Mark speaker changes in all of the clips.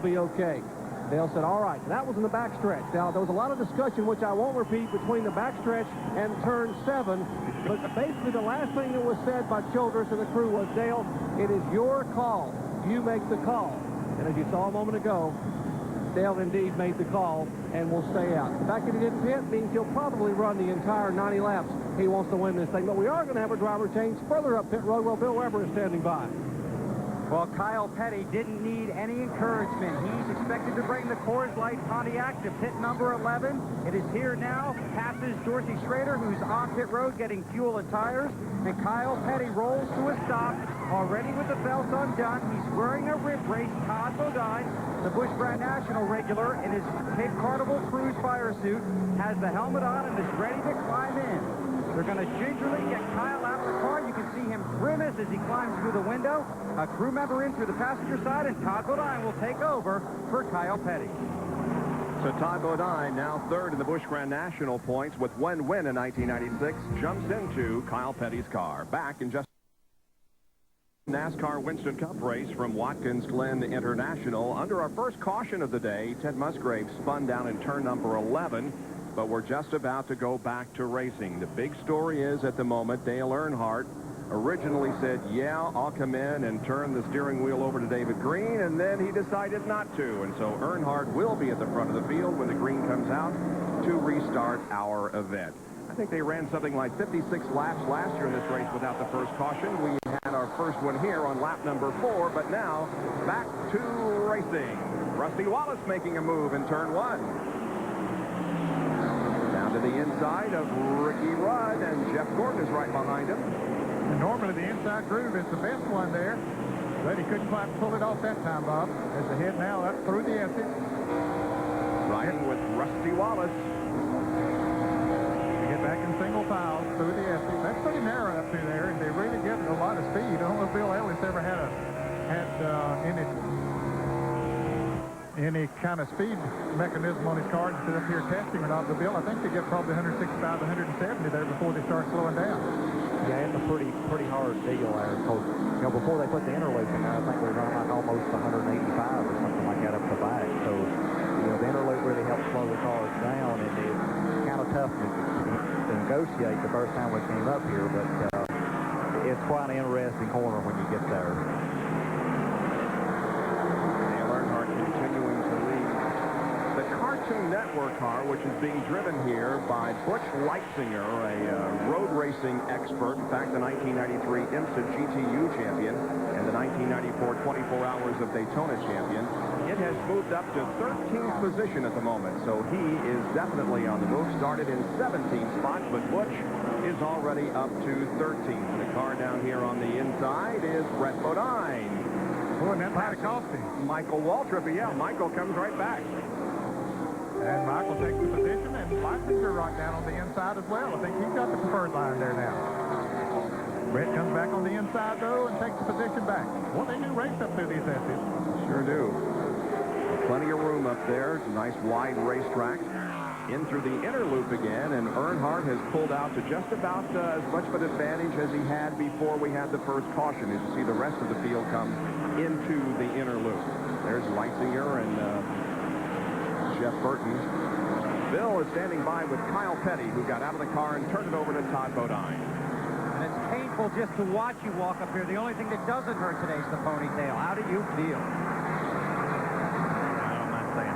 Speaker 1: be okay. Dale said, all right. That was in the backstretch. Now, there was a lot of discussion, which I won't repeat, between the backstretch and turn 7. But basically, the last thing that was said by Childress and the crew was, Dale, it is your call. You make the call. And as you saw a moment ago, Dale indeed made the call and will stay out. The fact that he didn't pit means he'll probably run the entire 90 laps. He wants to win this thing. But we are going to have a driver change further up pit road while Bill Weber is standing by.
Speaker 2: Well, Kyle Petty didn't need any encouragement. He's expected to bring the Coors Light Pontiac to pit number 11. It is here now, passes Dorsey Schrader, who's on pit road getting fuel and tires. And Kyle Petty rolls to a stop, already with the belts undone. He's wearing a rib brace. Todd Bodine, the Busch Grand National regular, in his Cape Carnival Cruise fire suit, has the helmet on and is ready to climb in. They're going to gingerly get Kyle out of the car. You can see him grimace as he climbs through the window. A crew member in through the passenger side, and Todd Bodine will take over for Kyle Petty.
Speaker 3: So Todd Bodine, now third in the Busch Grand National points with one win in 1996, jumps into Kyle Petty's car. Back in just NASCAR Winston Cup race from Watkins Glen International. Under our first caution of the day, Ted Musgrave spun down in turn number 11. But we're just about to go back to racing. The big story is, at the moment, Dale Earnhardt originally said, yeah, I'll come in and turn the steering wheel over to David Green, and then he decided not to. And so Earnhardt will be at the front of the field when the green comes out to restart our event. I think they ran something like 56 laps last year in this race without the first caution. We had our first one here on lap number 4, but now back to racing. Rusty Wallace making a move in turn 1. To the inside of Ricky Rudd, and Jeff Gordon is right behind him.
Speaker 4: And normally the inside groove is the best one there, but he couldn't quite pull it off that time, Bob. As they head now up through the exit.
Speaker 3: Riding with Rusty Wallace.
Speaker 4: They get back in single file through the exit. That's pretty narrow up through there, and they really get a lot of speed. I don't know if Bill Ellis ever had any kind of speed mechanism on his car to up here testing or not. But Bill, I think they get probably 165, 170 there before they start slowing down.
Speaker 5: Yeah, it's a pretty hard deal there. Because, you know, before they put the interloop in there, I think we run like almost 185 or something like that up the back. So, you know, the interloop really helps slow the cars down, and it's kind of tough to negotiate the first time we came up here, but it's quite an interesting corner when you get there.
Speaker 3: Cartoon Network car, which is being driven here by Butch Leitzinger, a road racing expert. In fact, the 1993 IMSA GTU champion and the 1994 24 Hours of Daytona champion. It has moved up to 13th position at the moment, so he is definitely on the move. Started in 17th spot, but Butch is already up to 13th. The car down here on the inside is Brett Bodine.
Speaker 4: Boy, that might have cost him.
Speaker 3: Michael Waltrip, yeah, Michael comes right back.
Speaker 4: And Michael takes the position, and Leitzinger right down on the inside as well. I think he's got the preferred line there now. Brett comes back on the inside, though, and takes the position back. Well, they do race up through these exits.
Speaker 3: Sure do. Plenty of room up there. It's a nice wide racetrack. In through the inner loop again, and Earnhardt has pulled out to just about as much of an advantage as he had before we had the first caution. As you see, the rest of the field come into the inner loop. There's Leitzinger and Jeff Burton. Bill is standing by with Kyle Petty, who got out of the car and turned it over to Todd Bodine.
Speaker 2: And it's painful just to watch you walk up here. The only thing that doesn't hurt today is the ponytail. How do you feel?
Speaker 6: I don't mind saying.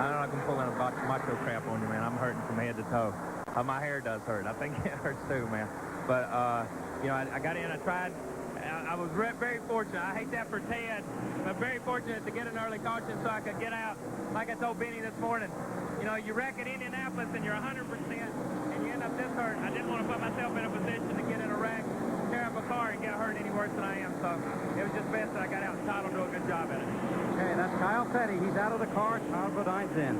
Speaker 6: I'm not going to pull in a macho crap on you, man. I'm hurting from head to toe. My hair does hurt. I think it hurts too, man. But, you know, I got in, I tried. I was very fortunate. I hate that for Ted, but very fortunate to get an early caution so I could get out. Like I told Benny this morning, you know, you wreck at Indianapolis and you're 100% and you end up this hurt. I didn't want to put myself in a position to get in a wreck, tear up a car, and get hurt any worse than I am. So it was just best that I got out, and Todd will do a good job at it.
Speaker 2: Okay, that's Kyle Petty. He's out of the car. Todd Bodine's in.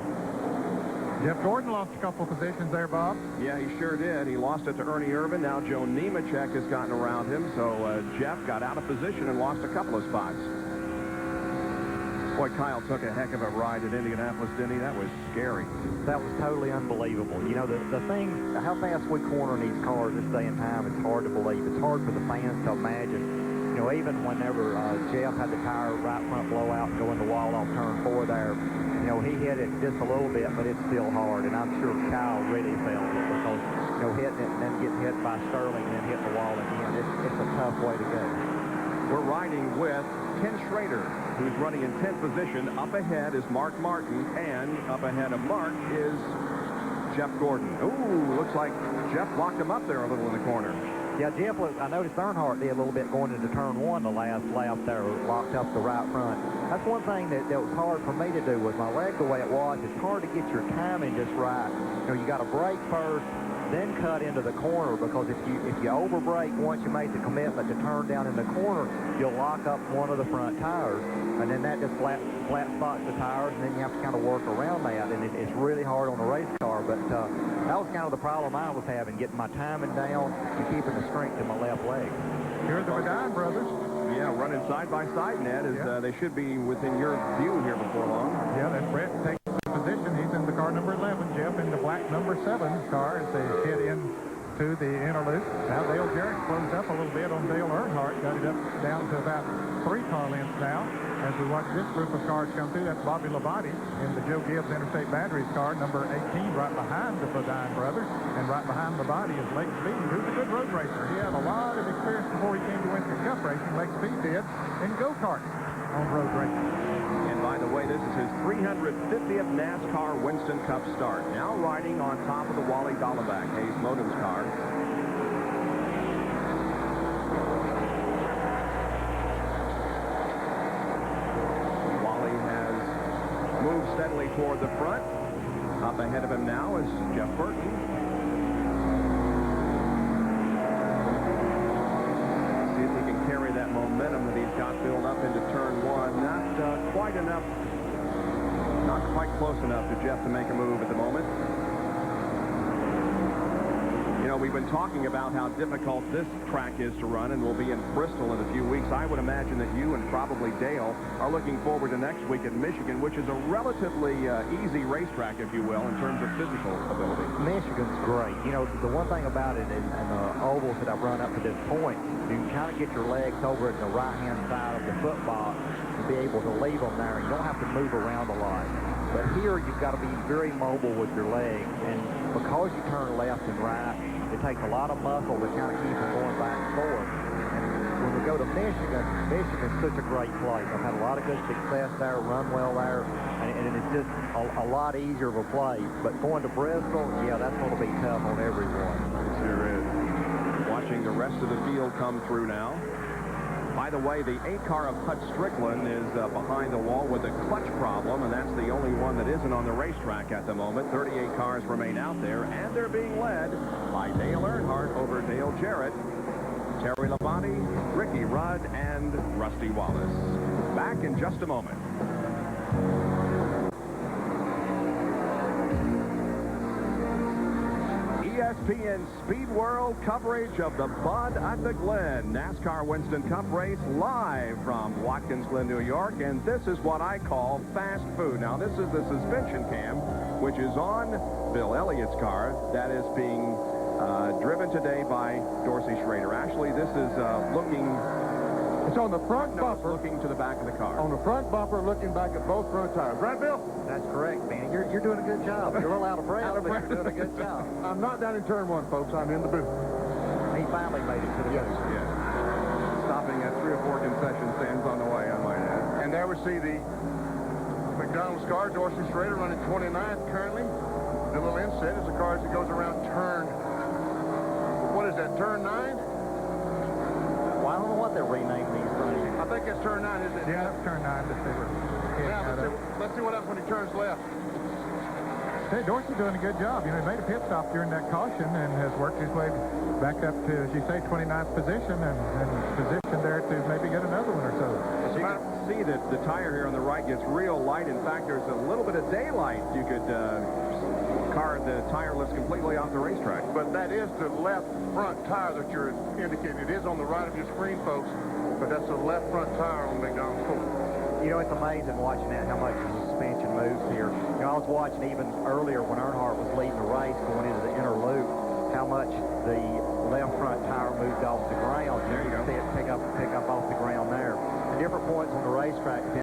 Speaker 4: Jeff Gordon lost a couple of positions there, Bob.
Speaker 3: Yeah, he sure did. He lost it to Ernie Irvin. Now Joe Nemechek has gotten around him, so Jeff got out of position and lost a couple of spots. Boy, Kyle took a heck of a ride at Indianapolis, didn't he? That was scary.
Speaker 5: That was totally unbelievable. You know, the thing, how fast we corner these cars this day and time, it's hard to believe. It's hard for the fans to imagine, you you know, even whenever Jeff had the tire right front blowout and go in the wall off turn 4 there, you know, he hit it just a little bit, but it's still hard. And I'm sure Kyle really felt it because, you know, hitting it and then getting hit by Sterling and then hitting the wall again, it's a tough way to go.
Speaker 3: We're riding with Ken Schrader, who's running in 10th position. Up ahead is Mark Martin, and up ahead of Mark is Jeff Gordon. Ooh, looks like Jeff locked him up there a little in the corner.
Speaker 5: Yeah, Jeff, I noticed Earnhardt did a little bit going into turn 1 the last lap there, locked up the right front. That's one thing that was hard for me to do with my leg the way it was. It's hard to get your timing just right. You know, you got to brake first, then cut into the corner, because if you over brake once you make the commitment to turn down in the corner, you'll lock up one of the front tires, and then that just flat spots the tires, and then you have to kind of work around that, and it's really hard on a race car. But that was kind of the problem I was having, getting my timing down and keeping the strength in my left leg.
Speaker 4: Here's the Bodine brothers.
Speaker 3: Yeah, running side by side, Ned, as they should be within your view here before long.
Speaker 4: Yeah, that's Brett taking position. He's in the car number 11. Jeff in the black number 7 car as they head in to the inner loop. Now Dale Jarrett closed up a little bit on Dale Earnhardt. Got it up down to about 3 car lengths now. As we watch this group of cars come through, that's Bobby Labonte in the Joe Gibbs Interstate Batteries car, number 18, right behind the Bodine brothers. And right behind Labonte is Lake Speed, who's a good road racer. He had a lot of experience before he came to Winston Cup racing. Lake Speed did in go-karts on road racing.
Speaker 3: And by the way, this is his 350th NASCAR Winston Cup start. Now riding on top of the Wally Dolleback, Hayes Moden's car. Wally has moved steadily toward the front. Up ahead of him now is Jeff Burton. See if he can carry that momentum that he's got built up into turn 1. Not quite enough. Not quite close enough to Jeff to make a move at the moment. You know, we've been talking about how difficult this track is to run, and we'll be in Bristol in a few weeks. I would imagine that you and probably Dale are looking forward to next week at Michigan, which is a relatively easy racetrack, if you will, in terms of physical ability.
Speaker 5: Michigan's great. You know, the one thing about it in the ovals that I've run up to this point, you can kind of get your legs over at the right-hand side of the foot box and be able to leave them there. You don't have to move around a lot. But here, you've got to be very mobile with your legs, and because you turn left and right, it takes a lot of muscle to kind of keep them going back and forth. And when we go to Michigan, Michigan's such a great place. I've had a lot of good success there, run well there, and it's just a lot easier of a place. But going to Bristol, yeah, that's going to be tough on everyone.
Speaker 3: It sure is. Watching the rest of the field come through now. By the way, the 8 car of Hut Strickland is behind the wall with a clutch problem, and that's the only one that isn't on the racetrack at the moment. 38 cars remain out there, and they're being led by Dale Earnhardt over Dale Jarrett, Terry Labonte, Ricky Rudd, and Rusty Wallace. Back in just a moment. ESPN Speed World coverage of the Bud at the Glen NASCAR Winston Cup race live from Watkins Glen, New York, and this is what I call fast food. Now, this is the suspension cam, which is on Bill Elliott's car that is being driven today by Dorsey Schrader. Actually, this is looking...
Speaker 1: It's on the front bumper.
Speaker 3: Looking to the back of the car.
Speaker 1: On the front bumper, looking back at both front tires. Right, Bill?
Speaker 5: That's correct, Benny. You're doing a good job. You're a little out of breath, but you're doing a good job.
Speaker 1: I'm not down in turn 1, folks. I'm in the booth.
Speaker 5: He finally made it to the booth.
Speaker 3: Yes. Stopping at 3 or 4 concession stands on the way, I might add.
Speaker 1: And there we see the McDonald's car, Dorsey Schrader, running 29th currently. The little inset is the car as it goes around turn, what is that, turn 9?
Speaker 5: Well, I don't know what they're renaming these things.
Speaker 1: I think it's turn 9, isn't it?
Speaker 4: Yeah, that's turn 9.
Speaker 1: Let's see what happens when he turns left.
Speaker 4: Hey, Dorsey's doing a good job. You know, he made a pit stop during that caution and has worked his way back up to, as you say, 29th position and positioned there to maybe get another one or so.
Speaker 3: So you can see that the tire here on the right gets real light. In fact, there's a little bit of daylight. You could car the tire lifts completely off the racetrack.
Speaker 1: But that is the left front tire that you're indicating. It is on the right of your screen, folks, but that's the left front tire on McDonald's Ford.
Speaker 5: You know, it's amazing watching that, how much the suspension moves here. You know, I was watching even earlier when Earnhardt was leading the race going into the inner loop, how much the left front tire moved off the ground.
Speaker 3: There you go.
Speaker 5: See it pick up off the ground there. At different points on the racetrack,